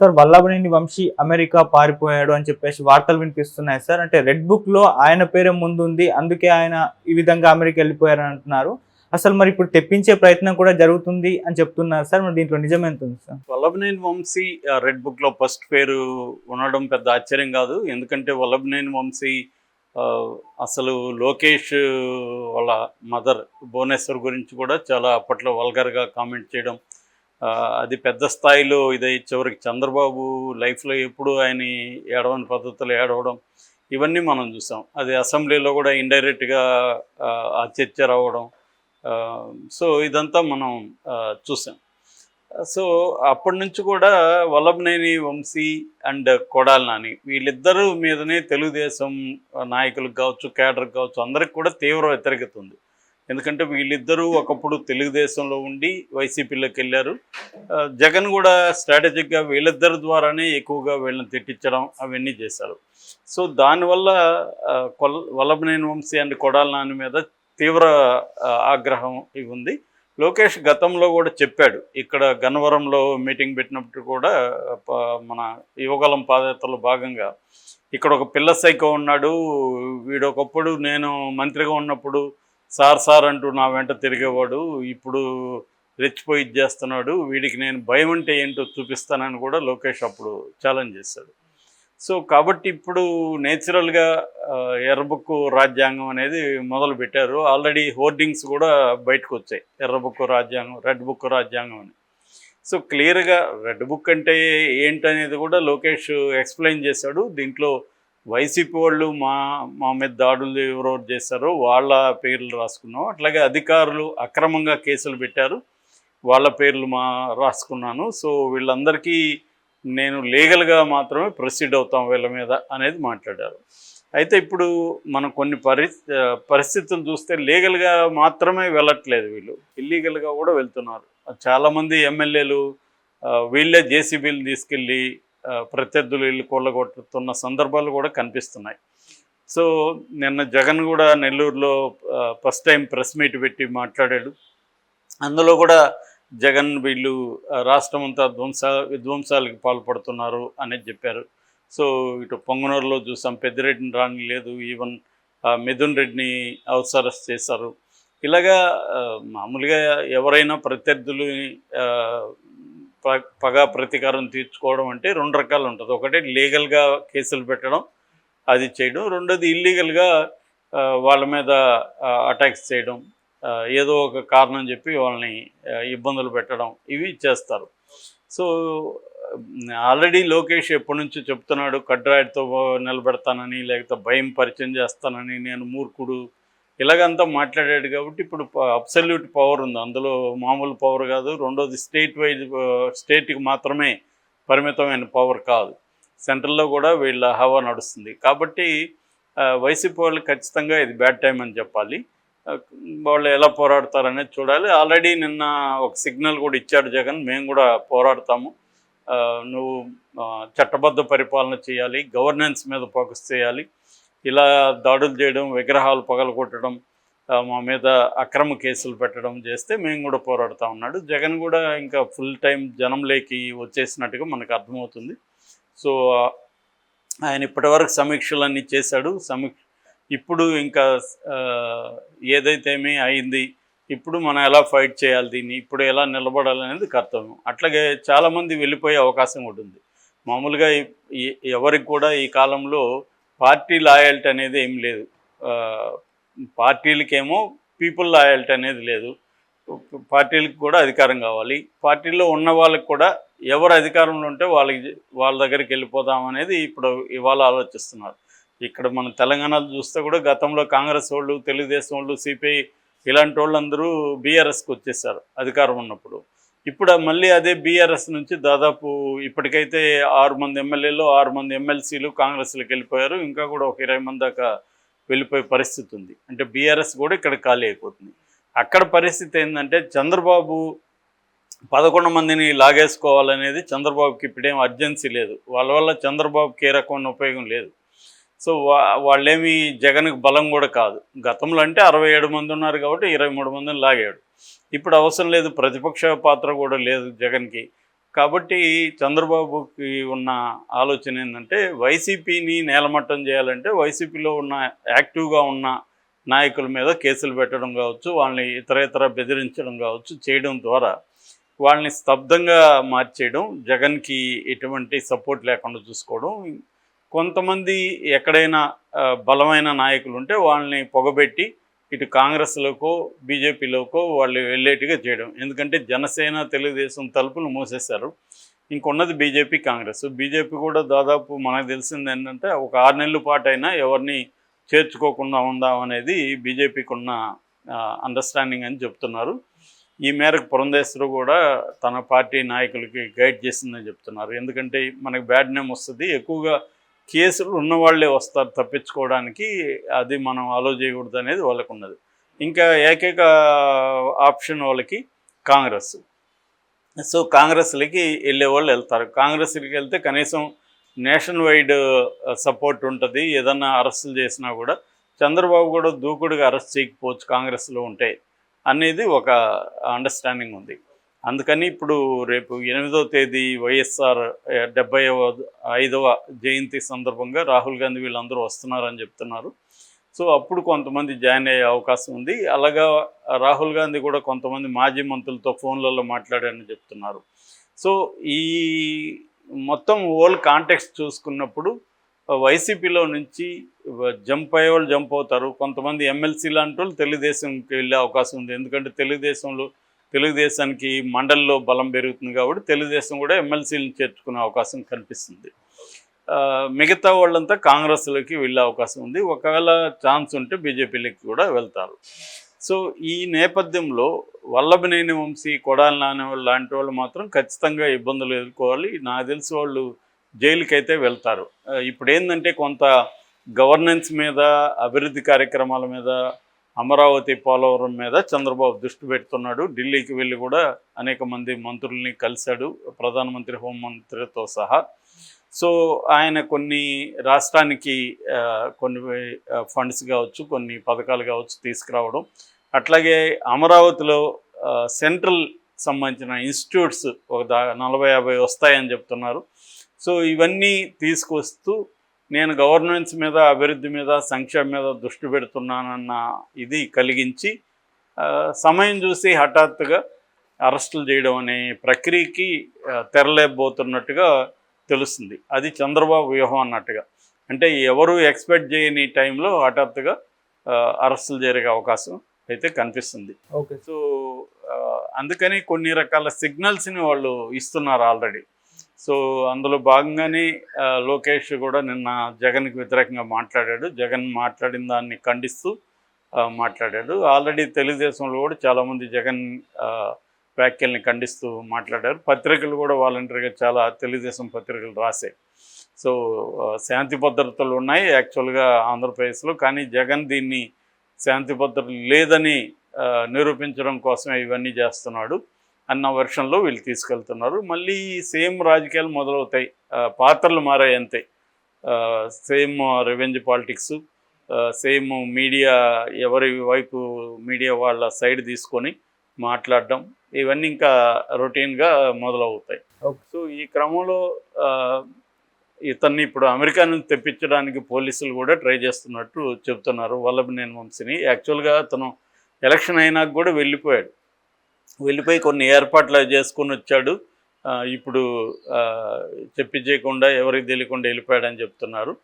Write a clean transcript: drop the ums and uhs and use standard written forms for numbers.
Sir Vallabhaneni Vamsi America పారిపోయాడు అని చెప్పేసి వార్తలు వినిపిస్తున్నాయి సార్. అంటే రెడ్ బుక్‌లో ఆయన పేరే ముందుంది. అందుకే ఆయన ఈ విధంగా అమెరికా వెళ్ళిపోయారని అంటున్నారు. అసలు మరి ఇప్పుడు తెప్పించే ప్రయత్నం కూడా జరుగుతుంది అని చెప్తున్నారు సార్. మరి దీంట్లో నిజం ఎంత ఉంది సార్? వల్లభనేని వంశీ రెడ్ బుక్‌లో ఫస్ట్ పేరు ఉండడం పెద్ద ఆశ్చర్యం కాదు. ఎందుకంటే వల్లభనేని వంశీ అసలు లోకేష్ వాళ్ళ మదర్ భువనేశ్వర్ గురించి కూడా చాలా అప్పట్లో వల్గర్‌గా కామెంట్ చేయడం, అది పెద్ద స్థాయిలో ఇదై చివరికి చంద్రబాబు లైఫ్లో ఎప్పుడు ఆయన ఏడవని పద్ధతులు ఏడవడం, ఇవన్నీ మనం చూసాం. అది అసెంబ్లీలో కూడా ఇండైరెక్ట్గా ఆ చర్చ రావడం. సో ఇదంతా మనం చూసాం. సో అప్పటి నుంచి కూడా వల్లభనేని వంశీ అండ్ కొడాలి నాని వీళ్ళిద్దరూ మీదనే తెలుగుదేశం నాయకులకు కావచ్చు, కేడర్కి కావచ్చు, అందరికి కూడా తీవ్ర వ్యతిరేకత ఉంది. ఎందుకంటే వీళ్ళిద్దరూ ఒకప్పుడు తెలుగుదేశంలో ఉండి వైసీపీలోకి వెళ్ళారు. జగన్ కూడా స్ట్రాటజిక్గా వీళ్ళిద్దరి ద్వారానే ఎక్కువగా వీళ్ళని తిట్టించడం అవన్నీ చేశారు. సో దానివల్ల వల్లభనేని వంశీ అండ్ కొడాలి నాని మీద తీవ్ర ఆగ్రహం ఇవి ఉంది. లోకేష్ గతంలో కూడా చెప్పాడు, ఇక్కడ గన్నవరంలో మీటింగ్ పెట్టినప్పుడు కూడా మన యువగలం పాదయాత్రలో భాగంగా ఇక్కడ ఒక పిల్ల సైకో ఉన్నాడు, వీడొకప్పుడు నేను మంత్రిగా ఉన్నప్పుడు సార్ అంటూ నా వెంట తిరిగేవాడు, ఇప్పుడు రెచ్చిపోయి చేస్తున్నాడు, వీడికి నేను భయం అంటే ఏంటో చూపిస్తానని కూడా లోకేష్ అప్పుడు ఛాలెంజ్ చేశాడు. సో కాబట్టి ఇప్పుడు నేచురల్గా ఎర్రబుక్కు రాజ్యాంగం అనేది మొదలు పెట్టారు. ఆల్రెడీ హోర్డింగ్స్ కూడా బయటకు వచ్చాయి, ఎర్రబుక్కు రాజ్యాంగం, రెడ్ బుక్ రాజ్యాంగం అని. సో క్లియర్గా రెడ్ బుక్ అంటే ఏంటనేది కూడా లోకేష్ ఎక్స్ప్లెయిన్ చేశాడు. దీంట్లో వైసీపీ వాళ్ళు మా మీద దాడులు ఎవరెవరు చేశారో వాళ్ళ పేర్లు రాసుకున్నాం, అట్లాగే అధికారులు అక్రమంగా కేసులు పెట్టారు, వాళ్ళ పేర్లు రాసుకున్నాను. సో వీళ్ళందరికీ నేను లీగల్గా మాత్రమే ప్రొసీడ్ అవుతాం వీళ్ళ మీద అనేది మాట్లాడారు. అయితే ఇప్పుడు మనం కొన్ని పరిస్థితులు చూస్తే లీగల్గా మాత్రమే వెళ్ళట్లేదు, వీళ్ళు ఇల్లీగల్గా కూడా వెళ్తున్నారు. చాలామంది ఎమ్మెల్యేలు వీళ్ళే జేసీబీలు తీసుకెళ్ళి ప్రత్యర్థులు ఇల్లు కొల్లగొట్టుతున్న సందర్భాలు కూడా కనిపిస్తున్నాయి. సో నిన్న జగన్ కూడా నెల్లూరులో ఫస్ట్ టైం ప్రెస్ మీట్ పెట్టి మాట్లాడాడు. అందులో కూడా జగన్ వీళ్ళు రాష్ట్రం అంతా విధ్వంసాలకు పాల్పడుతున్నారు అనేది చెప్పారు. సో ఇటు పొంగనూరులో చూసాం, పెద్దిరెడ్డిని రాని లేదు, ఈవెన్ మిథున్ రెడ్డిని అరెస్ట్ చేశారు. ఇలాగా మామూలుగా ఎవరైనా ప్రత్యర్థులు పగా ప్రతీకారం తీర్చుకోవడం అంటే రెండు రకాలు ఉంటుంది. ఒకటి లీగల్గా కేసులు పెట్టడం, అది చేయడం. రెండోది ఇల్లీగల్గా వాళ్ళ మీద అటాక్స్ చేయడం, ఏదో ఒక కారణం చెప్పి వాళ్ళని ఇబ్బందులు పెట్టడం, ఇవి చేస్తారు. సో ఆల్రెడీ లోకేష్ ఎప్పటి నుంచో చెప్తున్నాడు, కడ్రాయిడ్తో నిలబెడతానని, లేకపోతే భయం పరిచయం చేస్తానని, నేను మూర్ఖుడు, ఇలాగంతా మాట్లాడాడు. కాబట్టి ఇప్పుడు అబ్సల్యూట్ పవర్ ఉంది, అందులో మామూలు పవర్ కాదు. రెండోది స్టేట్కి మాత్రమే పరిమితమైన పవర్ కాదు, సెంట్రల్లో కూడా వీళ్ళ హవా నడుస్తుంది. కాబట్టి వైసీపీ వాళ్ళు ఖచ్చితంగా ఇది బ్యాడ్ టైం అని చెప్పాలి. వాళ్ళు ఎలా పోరాడతారనేది చూడాలి. ఆల్రెడీ నిన్న ఒక సిగ్నల్ కూడా ఇచ్చాడు జగన్, మేము కూడా పోరాడతాము, నువ్వు చట్టబద్ధ పరిపాలన చేయాలి, గవర్నెన్స్ మీద ఫోకస్ చేయాలి, ఇలా దాడులు చేయడం, విగ్రహాలు పగలగొట్టడం, మా మీద అక్రమ కేసులు పెట్టడం చేస్తే మేము కూడా పోరాడుతూ ఉన్నాడు. జగన్ కూడా ఇంకా ఫుల్ టైం జనంలోకి వచ్చేసినట్టుగా మనకు అర్థమవుతుంది. సో ఆయన ఇప్పటివరకు సమీక్షలన్నీ చేశాడు. ఇప్పుడు ఇంకా ఏదైతేమీ అయింది, ఇప్పుడు మనం ఎలా ఫైట్ చేయాలి, దీన్ని ఇప్పుడు ఎలా నిలబడాలి అనేది కర్తవ్యం. అట్లాగే చాలామంది వెళ్ళిపోయే అవకాశం కూడా ఉంది. మామూలుగా ఎవరికి కూడా ఈ కాలంలో పార్టీ లాయల్టీ అనేది ఏం లేదు. పార్టీలకేమో పీపుల్ లాయల్టీ అనేది లేదు. పార్టీలకు కూడా అధికారం కావాలి. పార్టీలో ఉన్న వాళ్ళకి కూడా ఎవరు అధికారంలో ఉంటే వాళ్ళ దగ్గరికి వెళ్ళిపోదాం అనేది ఇప్పుడు ఇవాళ ఆలోచిస్తున్నారు. ఇక్కడ మన తెలంగాణలో చూస్తే కూడా గతంలో కాంగ్రెస్ వాళ్ళు, తెలుగుదేశం వాళ్ళు, సిపిఐ ఇలాంటి వాళ్ళందరూ బీఆర్ఎస్కి వచ్చేసారు అధికారం ఉన్నప్పుడు. ఇప్పుడు మళ్ళీ అదే బీఆర్ఎస్ నుంచి దాదాపు ఇప్పటికైతే 6 మంది ఎమ్మెల్యేలు, 6 మంది ఎమ్మెల్సీలు కాంగ్రెస్లోకి వెళ్ళిపోయారు. ఇంకా కూడా ఒక 20 మంది దాకా వెళ్ళిపోయే పరిస్థితి ఉంది. అంటే బీఆర్ఎస్ కూడా ఇక్కడ ఖాళీ అయిపోతుంది. అక్కడ పరిస్థితి ఏంటంటే చంద్రబాబు 11 మందిని లాగేసుకోవాలనేది చంద్రబాబుకి ఇప్పుడేం అర్జెన్సీ లేదు. వాళ్ళ వల్ల చంద్రబాబుకి ఏ రకమైన ఉపయోగం లేదు. సో వాళ్ళేమి జగన్కి బలం కూడా కాదు. గతంలో అంటే 67 మంది ఉన్నారు కాబట్టి 23 మందిని లాగాడు. ఇప్పుడు అవసరం లేదు, ప్రతిపక్ష పాత్ర కూడా లేదు జగన్కి. కాబట్టి చంద్రబాబుకి ఉన్న ఆలోచన ఏంటంటే వైసీపీని నేలమట్టం చేయాలంటే వైసీపీలో ఉన్న యాక్టివ్గా ఉన్న నాయకుల మీద కేసులు పెట్టడం కావచ్చు, వాళ్ళని ఇతర బెదిరించడం కావచ్చు చేయడం ద్వారా వాళ్ళని స్తబ్దంగా మార్చేయడం, జగన్కి ఎటువంటి సపోర్ట్ లేకుండా చూసుకోవడం. కొంతమంది ఎక్కడైనా బలమైన నాయకులు ఉంటే వాళ్ళని పొగబెట్టి ఇటు కాంగ్రెస్లోకో బీజేపీలోకో వాళ్ళు వెళ్ళేట్టుగా చేయడం. ఎందుకంటే జనసేన తెలుగుదేశం తలుపులు మూసేశారు, ఇంకొన్నది బీజేపీ కాంగ్రెస్. బీజేపీ కూడా దాదాపు మనకు తెలిసింది ఏంటంటే ఒక 6 నెలల పాటు అయినా ఎవరిని చేర్చుకోకుండా ఉందాం అనేది బీజేపీకి ఉన్న అండర్స్టాండింగ్ అని చెప్తున్నారు. ఈ మేరకు పురంధేశ్వరి కూడా తన పార్టీ నాయకులకి గైడ్ చేసిందని చెప్తున్నారు. ఎందుకంటే మనకు బ్యాడ్ నేమ్ వస్తుంది, ఎక్కువగా కేసులు ఉన్నవాళ్లే వస్తారు తప్పించుకోవడానికి, అది మనం అలో చేయకూడదు అనేది వాళ్ళకు ఉన్నది. ఇంకా ఏకైక ఆప్షన్ వాళ్ళకి కాంగ్రెస్. సో కాంగ్రెస్లకి వెళ్ళే వాళ్ళు వెళ్తారు. కాంగ్రెస్లకి వెళ్తే కనీసం నేషన్ వైడ్ సపోర్ట్ ఉంటుంది. ఏదన్నా అరెస్టులు చేసినా కూడా చంద్రబాబు కూడా దూకుడుగా అరెస్ట్ చేయకపోవచ్చు కాంగ్రెస్లో ఉంటే అనేది ఒక అండర్స్టాండింగ్ ఉంది. అందుకని ఇప్పుడు రేపు 8వ తేదీ వైఎస్ఆర్ 75వ జయంతి సందర్భంగా రాహుల్ గాంధీ వీళ్ళందరూ వస్తున్నారని చెప్తున్నారు. సో అప్పుడు కొంతమంది జాయిన్ అయ్యే అవకాశం ఉంది. అలాగా రాహుల్ గాంధీ కూడా కొంతమంది మాజీ మంత్రులతో ఫోన్లలో మాట్లాడారని చెప్తున్నారు. సో ఈ మొత్తం ఓల్ కాంటెక్స్ట్ చూసుకున్నప్పుడు వైసీపీలో నుంచి జంప్ అయ్యే వాళ్ళు జంప్ అవుతారు. కొంతమంది ఎమ్మెల్సీ లాంటి వాళ్ళు తెలుగుదేశంకి వెళ్ళే అవకాశం ఉంది. ఎందుకంటే తెలుగుదేశానికి మండలిలో బలం పెరుగుతుంది కాబట్టి తెలుగుదేశం కూడా ఎమ్మెల్సీలను చేర్చుకునే అవకాశం కనిపిస్తుంది. మిగతా వాళ్ళంతా కాంగ్రెస్లోకి వెళ్ళే అవకాశం ఉంది. ఒకవేళ ఛాన్స్ ఉంటే బీజేపీలోకి కూడా వెళ్తారు. సో ఈ నేపథ్యంలో వల్లభనేని వంశీ, కొడాలి నాని వాళ్ళు లాంటి వాళ్ళు మాత్రం ఖచ్చితంగా ఇబ్బందులు ఎదుర్కోవాలి. నాకు తెలిసి వాళ్ళు జైలుకి అయితే వెళ్తారు. ఇప్పుడు ఏంటంటే కొంత గవర్నెన్స్ మీద, అభివృద్ధి కార్యక్రమాల మీద, అమరావతి పోలవరం మీద చంద్రబాబు దృష్టి పెడుతున్నాడు. ఢిల్లీకి వెళ్ళి కూడా అనేక మంది మంత్రుల్ని కలిశాడు, ప్రధానమంత్రి హోంమంత్రితో సహా. సో ఆయన కొన్ని రాష్ట్రానికి కొన్ని ఫండ్స్ కావచ్చు, కొన్ని పథకాలు కావచ్చు తీసుకురావడం, అట్లాగే అమరావతిలో సెంట్రల్ సంబంధించిన ఇన్స్టిట్యూట్స్ ఒక 40-50 వస్తాయని చెప్తున్నారు. సో ఇవన్నీ తీసుకొస్తూ నేను గవర్నెన్స్ మీద, అభివృద్ధి మీద, సంక్షేమం మీద దృష్టి పెడుతున్నానన్న ఇది కలిగించి సమయం చూసి హఠాత్తుగా అరెస్టులు చేయడం అనే ప్రక్రియకి తెరలేకపోతున్నట్టుగా తెలుస్తుంది. అది చంద్రబాబు వ్యూహం అన్నట్టుగా. అంటే ఎవరు ఎక్స్పెక్ట్ చేయని టైంలో హఠాత్తుగా అరెస్టులు జరిగే అవకాశం అయితే కనిపిస్తుంది. ఓకే. సో అందుకని కొన్ని రకాల సిగ్నల్స్ని వాళ్ళు ఇస్తున్నారు ఆల్రెడీ. సో అందులో భాగంగానే లోకేష్ కూడా నిన్న జగన్కి వ్యతిరేకంగా మాట్లాడాడు. జగన్ మాట్లాడిన దాన్ని ఖండిస్తూ మాట్లాడాడు. ఆల్రెడీ తెలుగుదేశంలో కూడా చాలామంది జగన్ వ్యాఖ్యల్ని ఖండిస్తూ మాట్లాడారు. పత్రికలు కూడా వాలంటరీగా చాలా తెలుగుదేశం పత్రికలు రాశాయి. సో శాంతి భద్రతలు ఉన్నాయి యాక్చువల్గా ఆంధ్రప్రదేశ్లో, కానీ జగన్ దీన్ని శాంతి భద్రతలు లేదని నిరూపించడం కోసమే ఇవన్నీ చేస్తున్నాడు అన్న వర్షన్లో వీళ్ళు తీసుకెళ్తున్నారు. మళ్ళీ సేమ్ రాజకీయాలు మొదలవుతాయి, పాత్రలు మారాయి అంతే. Same revenge politics, same media, ఎవరి వైపు మీడియా వాళ్ళ సైడ్ తీసుకొని మాట్లాడడం, ఇవన్నీ ఇంకా రొటీన్గా మొదలవుతాయి. సో ఈ క్రమంలో ఇతన్ని ఇప్పుడు అమెరికా నుంచి తెప్పించడానికి పోలీసులు కూడా ట్రై చేస్తున్నట్టు చెప్తున్నారు వల్లభనేని వంశీని. యాక్చువల్గా అతను ఎలక్షన్ అయినాక కూడా వెళ్ళిపోయి కొన్ని ఏర్పాట్లు చేసుకొని వచ్చాడు. ఇప్పుడు చెప్పి చేయకుండా ఎవరికి తెలియకుండా వెళ్ళిపోయాడని చెప్తున్నారు.